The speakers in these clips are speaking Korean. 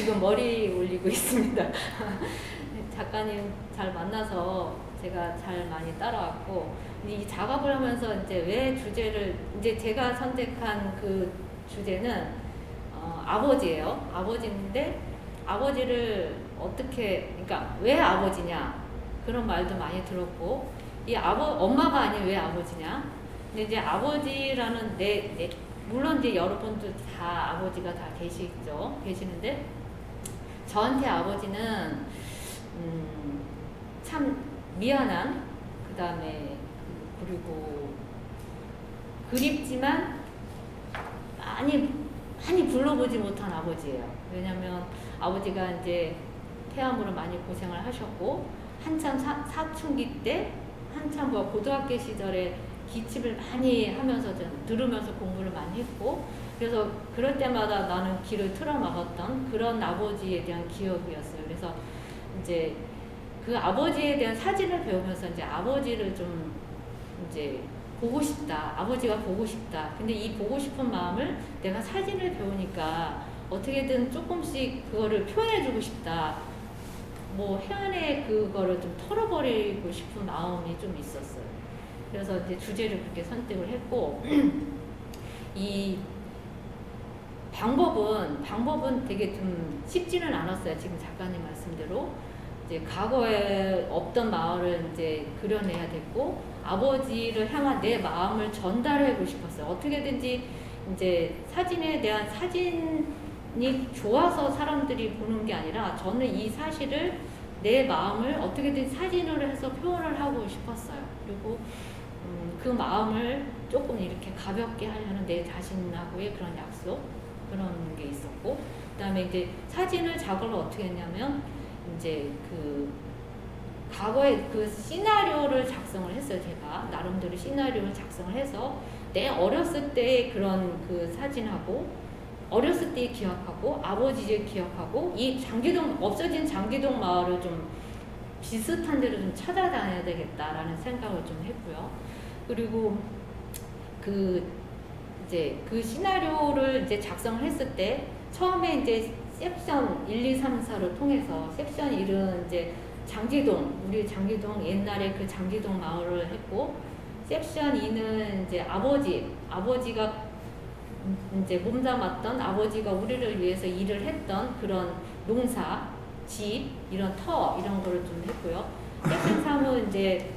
지금 머리 올리고 있습니다. 작가님 잘 만나서 제가 잘 많이 따라왔고, 이 작업을 하면서 이제 왜 주제를, 이제 제가 선택한 그 주제는 아버지예요. 아버지인데 아버지를 어떻게, 그러니까 왜 아버지냐 그런 말도 많이 들었고, 이 엄마가 아닌 왜 아버지냐. 근데 이제 아버지라는 물론 이제 여러분도 다 아버지가 다 계시는데 저한테 아버지는 참 미안한, 그 다음에 그리고 그립지만 많이 불러보지 못한 아버지예요. 왜냐면 아버지가 이제 폐암으로 많이 고생을 하셨고, 한참 사춘기 때, 한참 고등학교 시절에 기침을 많이 하면서 들으면서 공부를 많이 했고, 그래서 그럴 때마다 나는 귀를 틀어막았던 그런 아버지에 대한 기억이었어요. 그래서 이제 그 아버지에 대한 사진을 배우면서 이제 아버지를 좀 이제 보고 싶다. 아버지가 보고 싶다. 근데 이 보고 싶은 마음을 내가 사진을 배우니까 어떻게든 조금씩 그거를 표현해주고 싶다. 해안에 그거를 좀 털어버리고 싶은 마음이 좀 있었어요. 그래서 이제 주제를 그렇게 선택을 했고, 이 방법은 되게 좀 쉽지는 않았어요. 지금 작가님 말씀대로. 이제 과거에 없던 마을을 이제 그려내야 됐고, 아버지를 향한 내 마음을 전달하고 싶었어요. 어떻게든지 이제 사진에 대한 사진이 좋아서 사람들이 보는 게 아니라 저는 이 사실을 내 마음을 어떻게든 사진으로 해서 표현을 하고 싶었어요. 그리고 그 마음을 조금 이렇게 가볍게 하려는 내 자신하고의 그런 약속, 그런 게 있었고, 그 다음에 이제 사진을 작업을 어떻게 했냐면, 이제 그 과거에 그 시나리오를 작성을 했어요. 제가 나름대로 시나리오를 작성을 해서 내 어렸을 때의 그런 그 사진하고, 어렸을 때 기억하고, 아버지를 기억하고, 이 없어진 장기동 마을을 좀 비슷한 데로 좀 찾아다녀야 되겠다라는 생각을 좀 했고요. 그리고 이제 그 시나리오를 이제 작성을 했을 때 처음에 이제 섹션 1, 2, 3, 4를 통해서 섹션 1은 이제 우리 장기동 옛날에 그 장기동 마을을 했고, 섹션 2는 이제 아버지가 이제 몸담았던, 아버지가 우리를 위해서 일을 했던 그런 농사, 집, 이런 이런 거를 좀 했고요. 섹션 3은 이제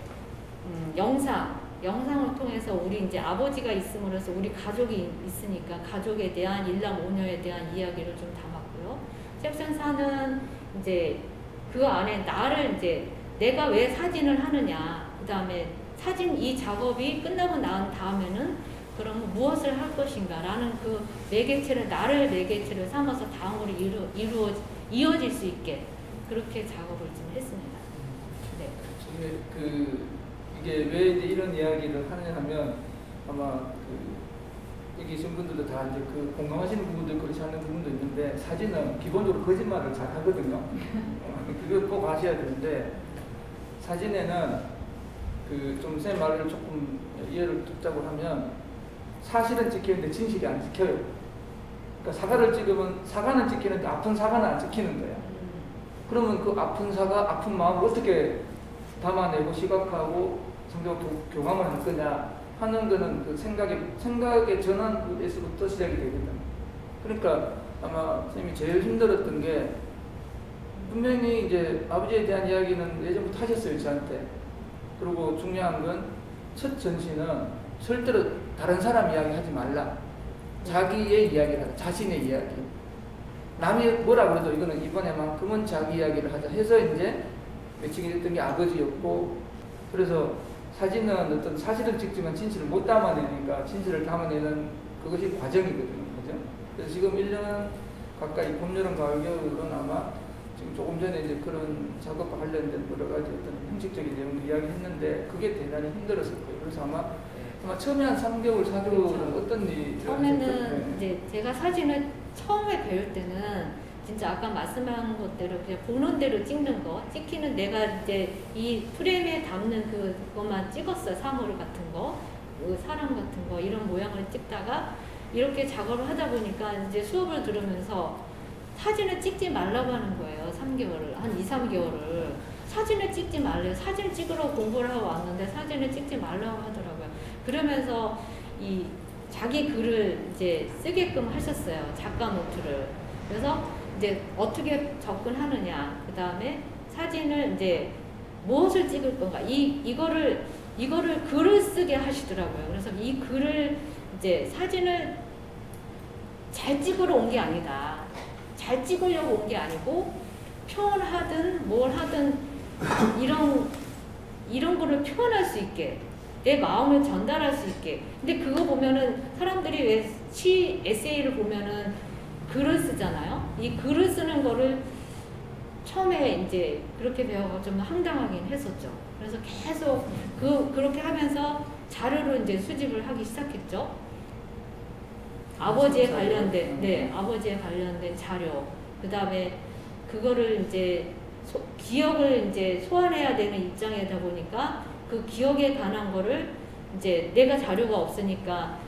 영상을 통해서 우리 이제 아버지가 있음으로써 우리 가족이 있으니까 가족에 대한 일남 오녀에 대한 이야기를 좀 담았고요. 섹션 4는 이제 그 안에 나를 이제 내가 왜 사진을 하느냐, 그 다음에 이 작업이 끝나고 난 다음에는 그럼 무엇을 할 것인가 라는 그 나를 매개체를 삼아서 다음으로 이어질 수 있게 그렇게 작업을 좀 했습니다. 네. 이게 왜 이런 이야기를 하느냐 하면, 아마 여기 계신 분들도 다 이제 공감하시는 부분도 있고 그렇지 않은 부분도 있는데, 사진은 기본적으로 거짓말을 잘 하거든요. 그걸 꼭 아셔야 되는데, 사진에는 좀 제 말을 조금 이해를 돕자고 하면, 사실은 찍히는데 진실이 안 찍혀요. 그러니까 사과를 찍으면 사과는 찍히는데 아픈 사과는 안 찍히는 거예요. 그러면 그 아픈 사과, 아픈 마음을 어떻게 담아내고 시각하고 성경으로 교감을 할 거냐 하는 거는 그 생각의 전환에서부터 시작이 되거든. 그러니까 아마 선생님이 제일 힘들었던 게, 분명히 이제 아버지에 대한 이야기는 예전부터 하셨어요, 저한테. 그리고 중요한 건 첫 전시는 절대로 다른 사람 이야기 하지 말라. 자기의 이야기를 하자. 자신의 이야기. 남이 뭐라 그래도 이거는 이번에만큼은 자기 이야기를 하자 해서 이제 매칭이 됐던 게 아버지였고, 그래서 사진은 어떤 사실을 찍지만 진실을 못 담아내니까 진실을 담아내는 그것이 과정이거든요. 그죠? 그래서 지금 1년 가까이 봄, 여름, 가을, 겨울은 아마 지금 조금 전에 이제 그런 작업과 관련된 여러 가지 어떤 형식적인 내용도 이야기했는데, 그게 대단히 힘들었을 거예요. 그래서 아마 처음에 한 3개월, 4개월은 그렇죠. 어떤 일이 처음에는 이제 제가 사진을 처음에 배울 때는 진짜 아까 말씀한 것대로 그냥 보는 대로 찍히는 내가 이제 이 프레임에 담는 그것만 찍었어요. 사물 같은 거, 사람 같은 거, 이런 모양을 찍다가 이렇게 작업을 하다 보니까 이제 수업을 들으면서 사진을 찍지 말라고 하는 거예요. 3개월을 한 2, 3개월을 사진을 찍지 말래요. 사진 찍으러 공부를 하고 왔는데 사진을 찍지 말라고 하더라고요. 그러면서 이 자기 글을 이제 쓰게끔 하셨어요. 작가 노트를. 그래서 이제 어떻게 접근하느냐. 그 다음에 사진을 이제 무엇을 찍을 건가. 이거를 글을 쓰게 하시더라고요. 그래서 이 글을 이제 사진을 잘 찍으러 온 게 아니다. 잘 찍으려고 온 게 아니고 표현하든 뭘 하든 이런 거를 표현할 수 있게 내 마음을 전달할 수 있게. 근데 그거 보면은 사람들이 왜 에세이를 보면은 글을 쓰잖아요. 이 글을 쓰는 거를 처음에 이제 그렇게 배워서 좀 황당하긴 했었죠. 그래서 계속 그렇게 하면서 자료를 이제 수집을 하기 시작했죠. 아버지에 관련된, 네, 아버지에 관련된 자료. 그 다음에 그거를 이제 기억을 이제 소환해야 되는 입장이다 보니까 그 기억에 관한 거를 이제 내가 자료가 없으니까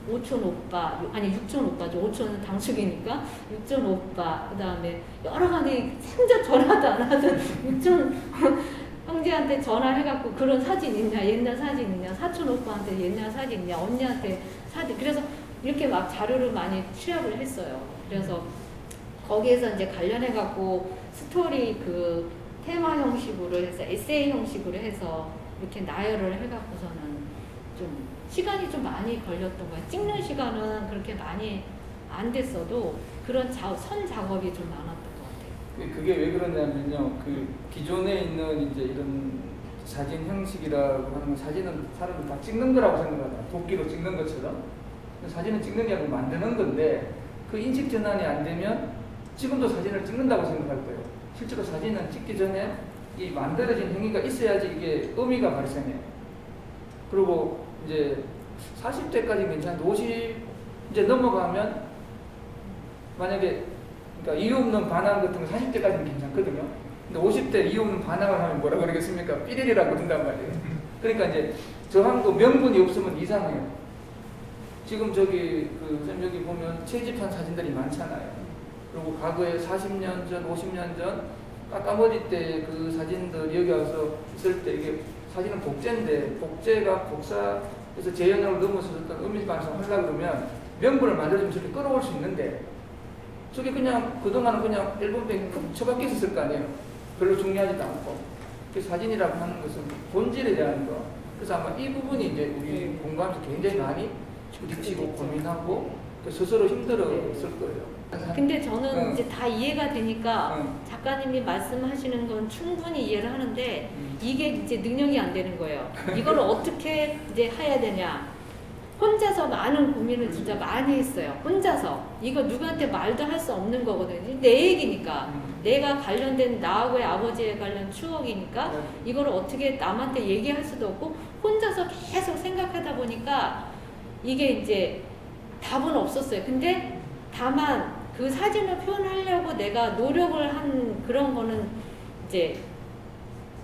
오촌 오빠, 아니 육촌 오빠죠. 오촌은 당숙이니까 육촌 오빠, 그 다음에 여러 가지 생전 전화도 안 하던 육촌 형제한테 전화해갖고 그런 사진 있냐, 옛날 사진 있냐, 사촌 오빠한테 옛날 사진 있냐, 언니한테 사진. 그래서 이렇게 막 자료를 많이 취합을 했어요. 그래서 거기에서 이제 관련해갖고 스토리 그 테마 형식으로 해서 에세이 형식으로 해서 이렇게 나열을 해갖고서는 좀 시간이 좀 많이 걸렸던 거예요. 찍는 시간은 그렇게 많이 안 됐어도 그런 선 작업이 좀 많았던 것 같아요. 그게 왜 그러냐면요. 그 기존에 있는 이제 이런 사진 형식이라고 하는 건 사진은 사람들 다 찍는 거라고 생각하잖아요. 도끼로 찍는 것처럼. 사진은 찍는 게 아니고 만드는 건데 그 인식 전환이 안 되면 지금도 사진을 찍는다고 생각할 거예요. 실제로 사진은 찍기 전에 이 만들어진 행위가 있어야지 이게 의미가 발생해요. 그리고 이제 40대까지 괜찮은데 50 이제 넘어가면 만약에 그러니까 이유 없는 반항 같은 거 40대까지는 괜찮거든요. 근데 50대 이유 없는 반항을 하면 뭐라 그러겠습니까? 삐리리라고 그런단 말이에요. 그러니까 이제 저항도 명분이 없으면 이상해요. 지금 저기 선생님 여기 보면 채집한 사진들이 많잖아요. 그리고 과거에 40년 전, 50년 전 까까머리 때 그 사진들 여기 와서 있을 때 이게 사진은 복제인데 복제가 복사해서 재현으로 넘어서 어떤 의미 반성을 하려고 그러면 명분을 만들어주면 저렇게 끌어올 수 있는데 저게 그냥 그동안은 그냥 앨범에 처박혀 있었을 거 아니에요. 별로 중요하지도 않고. 그 사진이라고 하는 것은 본질에 대한 거. 그래서 아마 이 부분이 이제 우리 공부하면서 굉장히 많이 부딪히고 고민하고 스스로 힘들었을 거예요. 근데 저는 이제 다 이해가 되니까 작가님이 말씀하시는 건 충분히 이해를 하는데 이게 이제 능력이 안 되는 거예요. 이걸 어떻게 이제 해야 되냐. 혼자서 많은 고민을 진짜 많이 했어요. 혼자서. 이거 누구한테 말도 할 수 없는 거거든요. 내 얘기니까. 내가 관련된 나하고의 아버지에 관련 추억이니까 이걸 어떻게 남한테 얘기할 수도 없고 혼자서 계속 생각하다 보니까 이게 이제 답은 없었어요. 근데 다만 그 사진을 표현하려고 내가 노력을 한 그런 거는 이제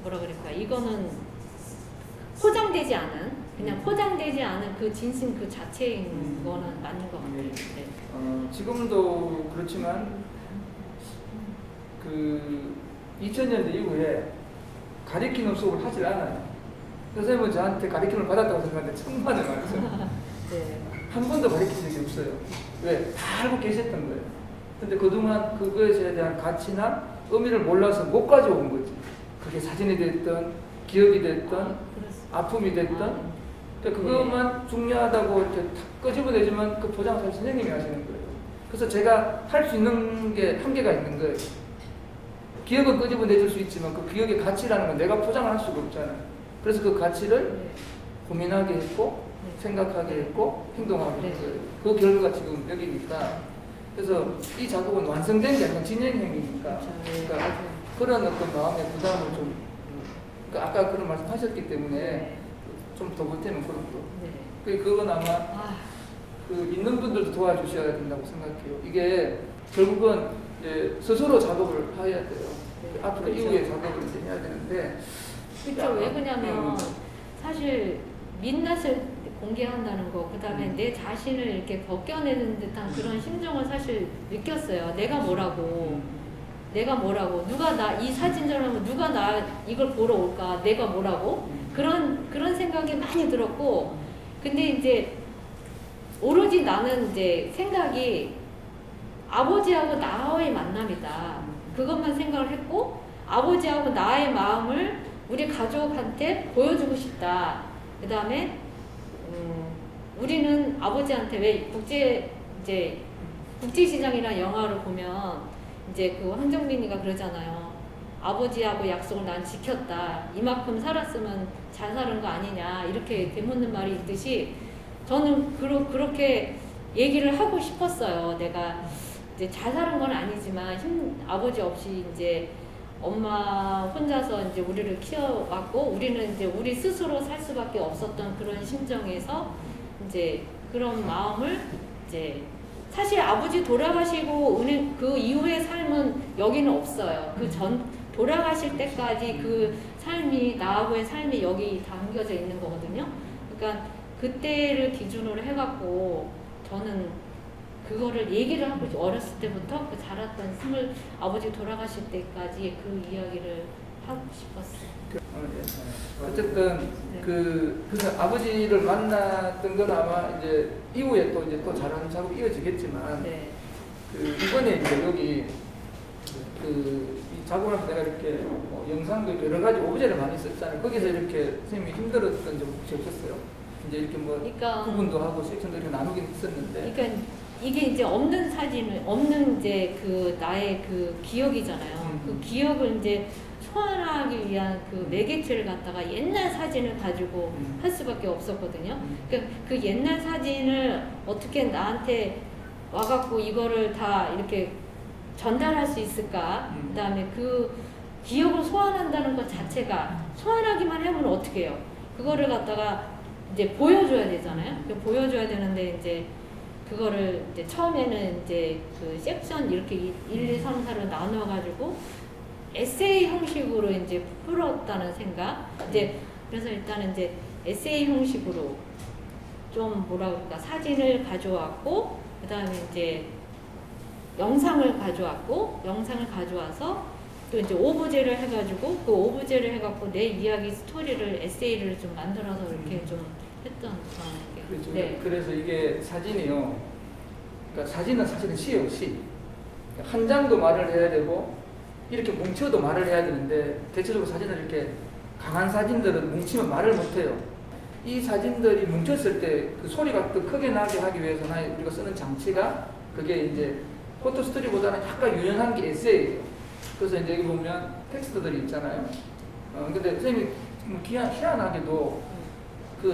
뭐라 그럴까, 이거는 포장되지 않은, 그냥 포장되지 않은 그 진심 그 자체인 거는 맞는 것 같아요. 네. 지금도 그렇지만 그 2000년대 이후에 가리키는 수업을 하질 않아요. 선생님은 저한테 가리킴을 받았다고 생각하는데 천만을 말했어요. 네. 한 번도 가르친 적이 없어요. 왜? 다 알고 계셨던 거예요. 근데 그동안 그것에 대한 가치나 의미를 몰라서 못 가져온 거지. 그게 사진이 됐든 기억이 됐든 아픔이 됐든 그것만 중요하다고 이렇게 탁 끄집어내지만 그 포장을 사실 선생님이 하시는 거예요. 그래서 제가 할 수 있는 게 한계가 있는 거예요. 기억은 끄집어내줄 수 있지만 그 기억의 가치라는 건 내가 포장을 할 수가 없잖아요. 그래서 그 가치를 고민하게 했고 생각하게 했고 행동하게 했어요. 그 결과가 지금 여기니까. 그래서 이 작업은 완성된 게 아니라 진행형이니까. 그러니까 그런 어떤 마음의 부담을 좀, 그러니까 아까 그런 말씀 하셨기 때문에 좀 더 보태면 그렇고. 그건 아마 그 있는 분들도 도와주셔야 된다고 생각해요. 이게 결국은 이제 스스로 작업을 해야 돼요. 앞으로 이후에 작업을 이제 해야 되는데. 그렇죠. 왜 그러냐면 사실 민낯을 공개한다는 거, 그 다음에 내 자신을 이렇게 벗겨내는 듯한 그런 심정을 사실 느꼈어요. 내가 뭐라고, 누가 이 사진전하면 누가 나 이걸 보러 올까, 내가 뭐라고, 그런 생각이 많이 들었고, 근데 이제 오로지 나는 이제 생각이 아버지하고 나의 만남이다. 그것만 생각을 했고, 아버지하고 나의 마음을 우리 가족한테 보여주고 싶다. 그 다음에 우리는 아버지한테 왜 국제시장이나 영화를 보면 이제 그 황정민이가 그러잖아요. 아버지하고 약속을 난 지켰다. 이만큼 살았으면 잘 사는 거 아니냐. 이렇게 되묻는 말이 있듯이 저는 그렇게 얘기를 하고 싶었어요. 내가 이제 잘 사는 건 아니지만 아버지 없이 이제 엄마 혼자서 이제 우리를 키워왔고, 우리는 이제 우리 스스로 살 수밖에 없었던 그런 심정에서 이제 그런 마음을 이제 사실 아버지 돌아가시고 그 이후의 삶은 여기는 없어요. 그 전 돌아가실 때까지 그 삶이 나하고의 삶이 여기 담겨져 있는 거거든요. 그러니까 그때를 기준으로 해갖고 저는 그거를 얘기를 하고 어렸을 때부터 그 자랐던 아버지 돌아가실 때까지 그 이야기를 하고 싶었어요. 어쨌든 네. 그래서 아버지를 만났던 건 아마 이제 이후에 또 잘하는 작업이 이어지겠지만 네. 이번에 이제 여기 이 작업을 내가 이렇게 영상도 여러 가지 오브제를 많이 썼잖아요. 거기서 이렇게 선생님이 힘들었던 점이 혹시 없었어요? 이제 이렇게 그러니까, 구분도 하고 섹션도 이렇게 나누긴 했었는데. 그러니까 이게 이제 없는 이제 그 나의 그 기억이잖아요. 그 기억을 이제 소환하기 위한 그 매개체를 갖다가 옛날 사진을 가지고 할 수밖에 없었거든요. 그러니까 그 옛날 사진을 어떻게 나한테 와갖고 이거를 다 이렇게 전달할 수 있을까? 그 다음에 그 기억을 소환한다는 것 자체가 소환하기만 하면 어떻게 해요? 그거를 갖다가 이제 보여줘야 되잖아요. 보여줘야 되는데 이제 그거를 이제 처음에는 이제 그 섹션 이렇게 1, 2, 3, 4로 나눠가지고 에세이 형식으로 이제 풀었다는 생각. 이제 그래서 일단은 이제 에세이 형식으로 좀 뭐라 그럴까, 사진을 가져왔고, 그 다음에 이제 영상을 가져와서 또 이제 오브제를 해가지고 그 오브제를 해갖고 내 이야기 스토리를 에세이를 좀 만들어서 이렇게 좀 했던 상황이에요. 그렇죠. 네. 그래서 이게 사진이요. 그러니까 사진은 사실은 시예요, 시. 한 장도 말을 해야 되고 이렇게 뭉쳐도 말을 해야 되는데 대체적으로 사진을 이렇게 강한 사진들은 뭉치면 말을 못해요. 이 사진들이 뭉쳤을 때 그 소리가 더 크게 나게 하기 위해서는 우리가 쓰는 장치가 그게 이제 포토스토리보다는 약간 유연한 게 에세이예요. 그래서 이제 여기 보면 텍스트들이 있잖아요. 근데 선생님이 희한하게도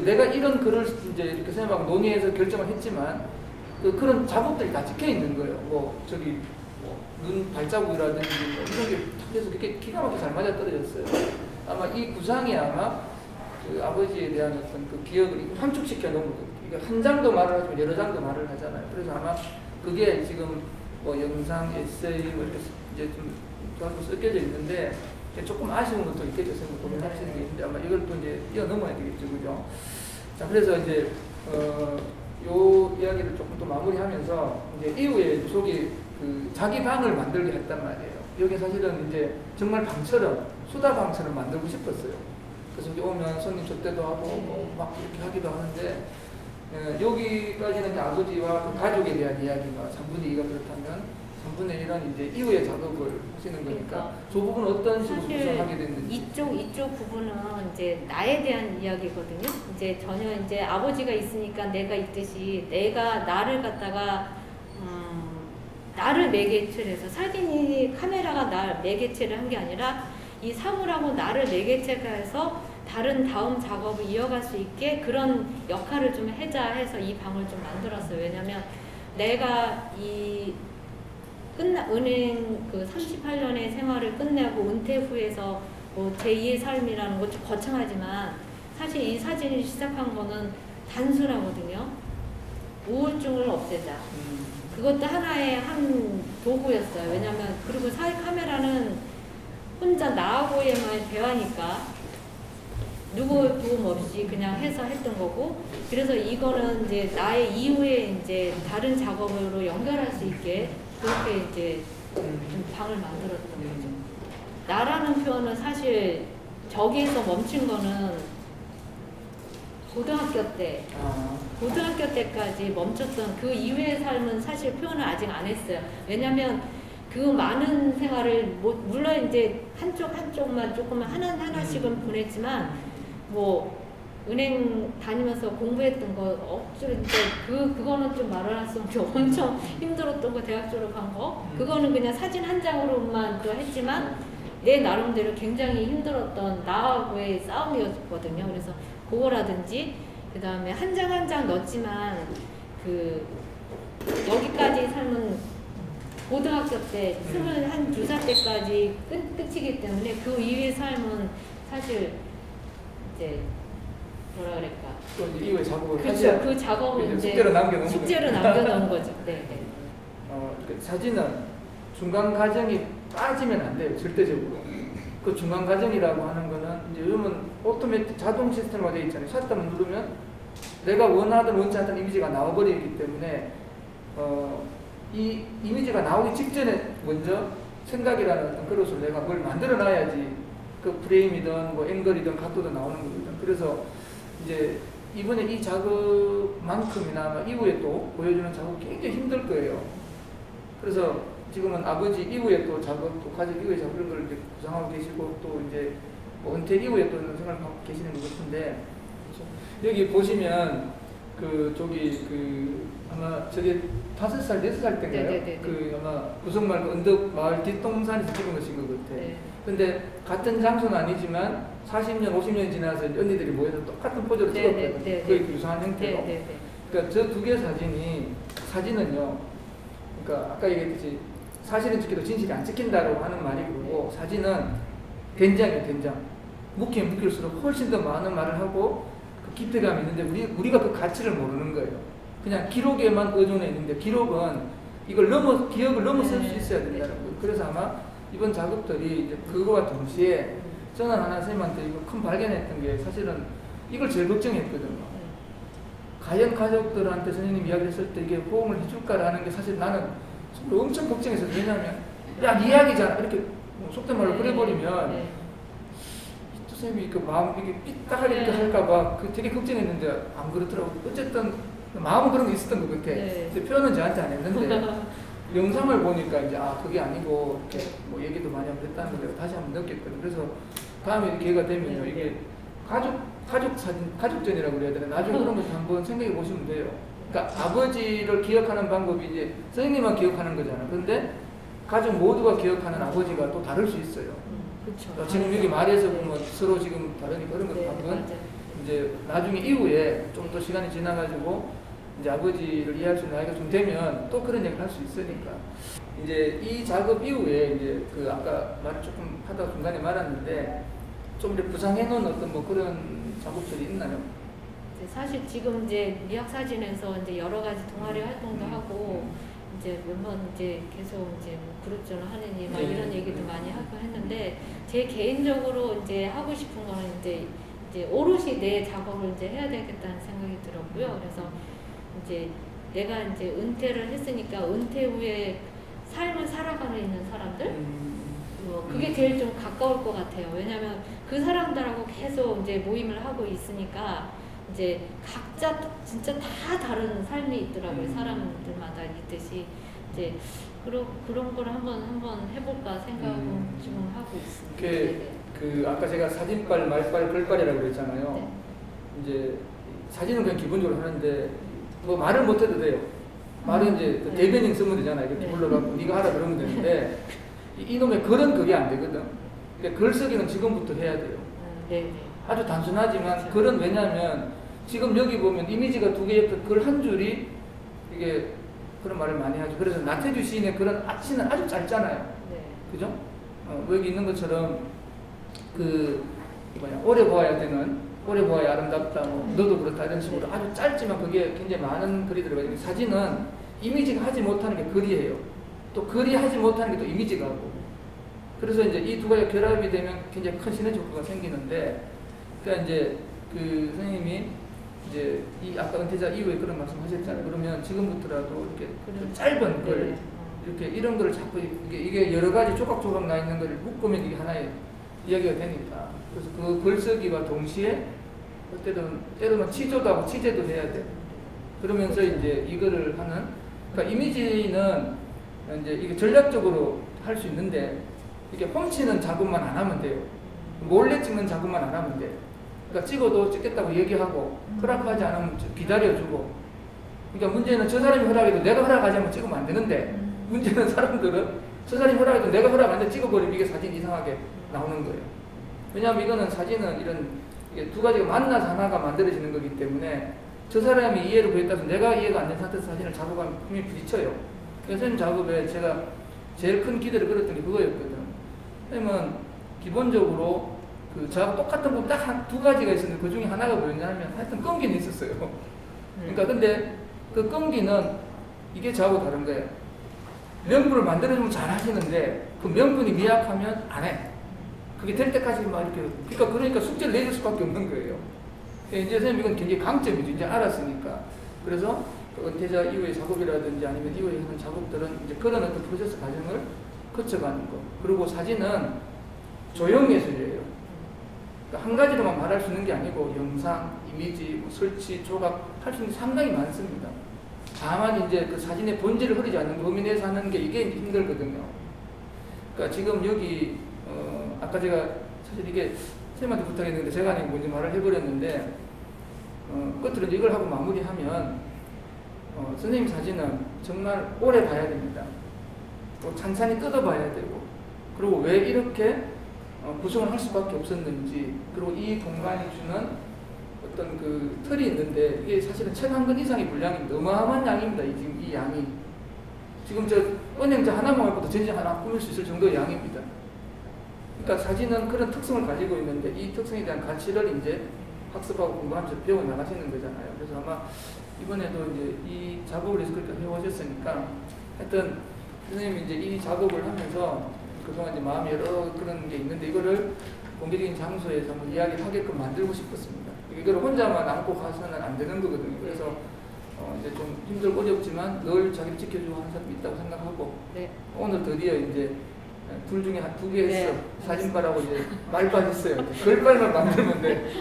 내가 이런 글을 이제 이렇게 선생님하고 논의해서 결정을 했지만 그런 작업들이 다 찍혀 있는 거예요. 눈 발자국이라든지 이런 게 그래서 그렇게 기가 막히게 잘 맞아 떨어졌어요. 아마 이 구상이 그 아버지에 대한 어떤 그 기억을 함축시켜 놓은 거예요. 이게 한 장도 말을 하지만 여러 장도 말을 하잖아요. 그래서 아마 그게 지금 영상, 에세이 이렇게 이제 좀 섞여져 있는데 조금 아쉬운 것도 있겠죠. 선생님 고민하시는 게 있는데 아마 이걸 또 이제 뛰어넘어야 되겠죠. 그죠? 자, 그래서 이제 요 이야기를 조금 또 마무리하면서 이제 이후에 속이 자기 방을 만들게 했단 말이에요. 여기 사실은 이제 정말 방처럼 수다방처럼 만들고 싶었어요. 그래서 여기 오면 손님 접대도 하고 막 이렇게 하기도 하는데 여기까지는 이제 아버지와 그 가족에 대한 이야기가 3분의 2가 그렇다면 3분의 1은 이제 이후에 작업을 하시는 거니까 저 부분은 어떤 식으로 구성하게 됐는지. 이쪽 부분은 이제 나에 대한 이야기거든요. 이제 전혀 이제 아버지가 있으니까 내가 있듯이 내가 나를 갖다가 나를 매개체를 해서 사진이 카메라가 날 매개체를 한 게 아니라 이 사물하고 나를 매개체가 해서 다음 작업을 이어갈 수 있게 그런 역할을 좀 해자 해서 이 방을 좀 만들었어요. 왜냐면 내가 은행 그 38년의 생활을 끝내고 은퇴 후에서 제2의 삶이라는 것 좀 거창하지만 사실 이 사진이 시작한 거는 단순하거든요. 우울증을 없애자. 그것도 하나의 한 도구였어요. 왜냐면 그리고 카메라는 혼자 나하고의만 대화니까 누구 도움 없이 그냥 해서 했던 거고, 그래서 이거는 이제 나의 이후에 이제 다른 작업으로 연결할 수 있게 그렇게 이제 좀 방을 만들었던 거죠. 나라는 표현은 사실 저기에서 멈춘 거는 고등학교 때까지 멈췄던 그 이후의 삶은 사실 표현을 아직 안 했어요. 왜냐면 그 많은 생활을 물론 이제 한쪽만 조금 하나씩은 보냈지만 뭐 은행 다니면서 공부했던 거 억지로 이제 그거는 좀 말을 할 수 없게 엄청 힘들었던 거, 대학 졸업한 거 그거는 그냥 사진 한 장으로만 또 했지만 내 나름대로 굉장히 힘들었던 나하고의 싸움이었거든요. 그래서 그거라든지 그 다음에 한 장 한 장 넣었지만 그 여기까지 삶은 고등학교 때 21~22살 때까지 끝이기 때문에 그 이후의 삶은 사실 이제 뭐라 그럴까? 또 이제 이후에 작업을 그렇죠. 그 작업은 이제 숙제로 남겨놓은 거죠. 네. 그 사진은 중간 과정이 빠지면 안 돼요. 절대적으로. 그 중간 과정이라고 하는 거는 이제 요즘은 오토매틱 자동 시스템화 되어 있잖아요. 샷다만 누르면 내가 원하든 원치 않던 이미지가 나와버리기 때문에 이 이미지가 나오기 직전에 먼저 생각이라는 어떤 그릇을 내가 뭘 만들어 놔야지 그 프레임이든 뭐 앵글이든 각도도 나오는 거거든. 그래서 이제 이번에 이 작업만큼이나 아마 이후에 또 보여주는 작업이 굉장히 힘들 거예요. 그래서 지금은 아버지 이후에 또 작업, 또 가족 이후에 작업 이런 걸 이제 구상하고 계시고 또 이제 뭐 은퇴 이후에 또 이런 생각을 하고 계시는 것 같은데 여기 보시면 아마 저게 5살, 4살 때인가요? 네네네. 그 아마 구성마을 그 언덕 마을 뒷동산에서 찍은 것인 것 같아. 네. 근데 같은 장소는 아니지만 40년, 50년이 지나서 언니들이 모여서 똑같은 포즈로 찍었거든요. 거의 유사한 형태로. 그러니까 저 두 개 사진은요. 그러니까 아까 얘기했듯이 사실은 찍혀도 진실이 안 찍힌다고 하는 말이 그러고 사진은 된장이에요, 된장. 묵히면 묵힐수록 훨씬 더 많은 말을 하고 그 깊이감이 있는데 우리가 그 가치를 모르는 거예요. 그냥 기록에만 의존해 있는데 기록은 기억을 넘어설 수 있어야 된다는 거예요. 그래서 아마 이번 작업들이 이제 그거와 동시에 저는 하나 선생님한테 이거 큰 발견했던 게 사실은 이걸 제일 걱정했거든요. 과연 가족들한테 선생님 이야기했을 때 이게 호응을 해줄까라는 게 사실 나는 엄청 걱정했어요. 왜냐하면 야, 네 이야기잖아 이렇게 속된 말로 그래버리면 선생님이 그 마음 이게 삐딱하게 이렇게 할까봐 되게 걱정했는데 안 그렇더라고. 어쨌든 마음은 그런 게 있었던 것 같아. 표현은 저한테 안 했는데 영상을 보니까 이제 그게 아니고 이렇게 뭐 얘기도 많이 하고 그랬다는 걸 내가 다시 한번 느꼈거든. 그래서 다음에 기회가 되면요 이게 가족 사진, 가족전이라고 그래야 되나? 나중에 그런 것도 한번 생각해 보시면 돼요. 그러니까 아버지를 기억하는 방법이 이제 선생님만 기억하는 거잖아. 근데 가족 모두가 기억하는 아버지가 또 다를 수 있어요. 그렇죠. 지금 여기 말에서 보면 서로 지금 다르니까 그런 것도 한번 이제 나중에 이후에 좀 더 시간이 지나가지고 이제 아버지를 이해할 수 있는 나이가 좀 되면 또 그런 얘기를 할 수 있으니까 이제 이 작업 이후에 이제 그 아까 말을 조금 하다가 중간에 말았는데 좀 이제 구상해 놓은 어떤 뭐 그런 작업들이 있나요? 사실 지금 이제 미학 사진에서 이제 여러 가지 동아리 활동도 하고 이제 몇 번 이제 계속 이제 뭐 그룹전을 하느니 막 이런 얘기도 많이 하고 했는데 제 개인적으로 이제 하고 싶은 거는 이제 오롯이 내 작업을 이제 해야 되겠다는 생각이 들었고요. 그래서 이제 내가 이제 은퇴를 했으니까 은퇴 후에 삶을 살아가는 있는 사람들 그게 제일 좀 가까울 것 같아요. 왜냐하면 그 사람들하고 계속 이제 모임을 하고 있으니까 이제 각자 진짜 다 다른 삶이 있더라고요. 사람들마다 있듯이 이제 그런 걸 한번 해볼까 생각은 지금 하고 있습니다. 그 아까 제가 사진빨, 말빨, 글빨이라고 그랬잖아요. 네. 이제 사진은 그냥 기본적으로 하는데 뭐 말을 못 해도 돼요. 말은 이제 대변인 쓰면 되잖아요. 이렇게 불러갖고 네가 하라 그러면 되는데 이놈의 글은 그게 안 되거든. 그러니까 글쓰기는 지금부터 해야 돼요. 아주 단순하지만 그렇죠. 글은 왜냐하면 지금 여기 보면 이미지가 두 개 옆에 글 한 줄이 이게 그런 말을 많이 하죠. 그래서 나태주 시인의 글은 아치는 아주 짧잖아요. 그죠? 여기 있는 것처럼 오래 보아야 되는 오래 보아야 아름답다, 뭐 너도 그렇다 이런 식으로 아주 짧지만 그게 굉장히 많은 글이 들어가요. 사진은 이미지가 하지 못하는 게 글이에요. 또 글이 하지 못하는 게 또 이미지가 하고. 그래서 이제 이 두 가지가 결합이 되면 굉장히 큰 시너지 효과가 생기는데, 그러니까 이제 그 선생님이 이제 이 아까 은퇴자 이후에 그런 말씀하셨잖아요. 그러면 지금부터라도 이렇게 그런- 짧은 글 네. 이렇게 이런 걸 자꾸 이게 여러 가지 조각조각 나 있는 걸 묶으면 이게 하나의 이야기가 되니까 그래서 그 글쓰기와 동시에 때로는 치조도 하고 취재도 해야 돼. 그러면서 이제 이거를 하는 그러니까 이미지는 이제 이게 전략적으로 할 수 있는데 이게 훔치는 작업만 안 하면 돼요. 몰래 찍는 작업만 안 하면 돼. 그러니까 찍어도 찍겠다고 얘기하고 허락하지 않으면 기다려주고. 그러니까 문제는 저 사람이 허락해도 내가 허락하지 않으면 찍으면 안 되는데 문제는 사람들은 저 사람이 허락해도 내가 허락 안 돼 찍어버리면 이게 사진 이상하게 나오는 거예요. 왜냐하면 이거는 사진은 이런 이게 두 가지가 만나서 하나가 만들어지는 거기 때문에 저 사람이 이해를 구했다고 해서 내가 이해가 안 된 상태에서 사진을 작업하면 분명히 부딪혀요. 그래서 선생님 작업에 제가 제일 큰 기대를 걸었던 게 그거였거든. 선생님은 기본적으로 그 저하고 똑같은 부분 딱 두 가지가 있었는데 그 중에 하나가 뭐였냐면 하여튼 끈기는 있었어요. 그러니까 근데 그 끈기는 이게 저하고 다른 거예요. 명분을 만들어주면 잘 하시는데 그 명분이 미약하면 안 해. 그게 될 때까지 막 이렇게 그러니까 숙제를 내줄 수밖에 없는 거예요. 이제 선생님 이건 굉장히 강점이죠. 이제 알았으니까. 그래서 그 은퇴자 이후의 작업이라든지 아니면 이후에 하는 작업들은 이제 그런 어떤 프로세스 과정을 거쳐가는 거. 그리고 사진은 조형예술이에요. 그러니까 한 가지로만 말할 수 있는 게 아니고 영상, 이미지, 뭐 설치, 조각 할 수 있는 게 상당히 많습니다. 다만 이제 그 사진의 본질을 흐리지 않는 범위 내에서 하는 게 이게 힘들거든요. 그러니까 지금 여기 아까 제가 사실 이게 선생님한테 부탁했는데 제가 아니고 뭔지 말을 해버렸는데 끝으로 이걸 하고 마무리하면 선생님 사진은 정말 오래 봐야 됩니다. 또 찬찬히 뜯어봐야 되고 그리고 왜 이렇게 구성을 할 수밖에 없었는지 그리고 이 공간이 주는 어떤 그 틀이 있는데 이게 사실은 책 한 권 이상의 분량이 어마어마한 양입니다. 지금 이 양이 지금 저 은행자 하나만 갖고도 전시 하나 꾸밀 수 있을 정도의 양입니다. 그러니까 사진은 그런 특성을 가지고 있는데 이 특성에 대한 가치를 이제 학습하고 공부하면서 배워 나가시는 거잖아요. 그래서 아마 이번에도 이제 이 작업을 해서 그렇게 해오셨으니까 하여튼 선생님이 이제 이 작업을 하면서 그동안 이제 마음이 여러 그런 게 있는데 이거를 공개적인 장소에서 뭐 이야기하게끔 만들고 싶었습니다. 이거를 혼자만 안고 가서는 안 되는 거거든요. 그래서 이제 좀 힘들고 어렵지만 늘 자기를 지켜주고 하는 사람이 있다고 생각하고 네. 오늘 드디어 이제 둘 중에 한 두 개 했어. 네. 사진발하고 이제 말발 했어요. 글발만 만들면 돼.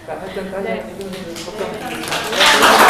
하여튼 다시 네. 한번 감사합니다.